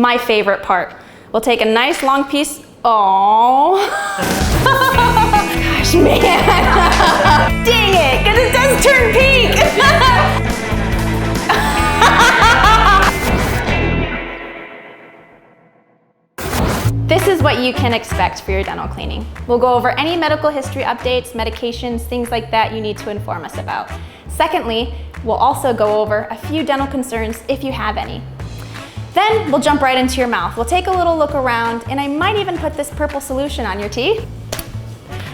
my favorite part. We'll take a nice long piece. Oh, gosh, man. Dang it, because it does turn pink. This is what you can expect for your dental cleaning. We'll go over any medical history updates, medications, things like that you need to inform us about. Secondly, we'll also go over a few dental concerns if you have any. Then we'll jump right into your mouth. We'll take a little look around, and I might even put this purple solution on your teeth.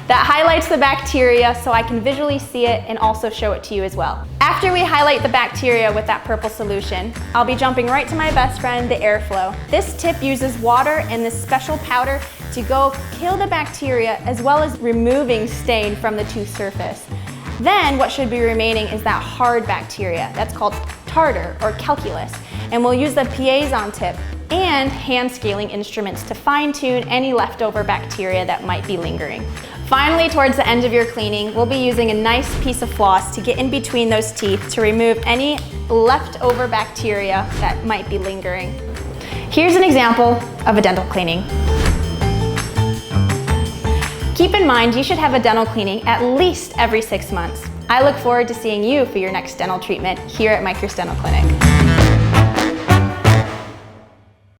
That highlights the bacteria so I can visually see it and also show it to you as well. After we highlight the bacteria with that purple solution, I'll be jumping right to my best friend, the airflow. This tip uses water and this special powder to go kill the bacteria as well as removing stain from the tooth surface. Then what should be remaining is that hard bacteria. That's called tartar or calculus. And we'll use the piezon tip and hand scaling instruments to fine tune any leftover bacteria that might be lingering. Finally, towards the end of your cleaning, we'll be using a nice piece of floss to get in between those teeth to remove any leftover bacteria that might be lingering. Here's an example of a dental cleaning. Keep in mind, you should have a dental cleaning at least every 6 months. I look forward to seeing you for your next dental treatment here at Micris Dental Clinic.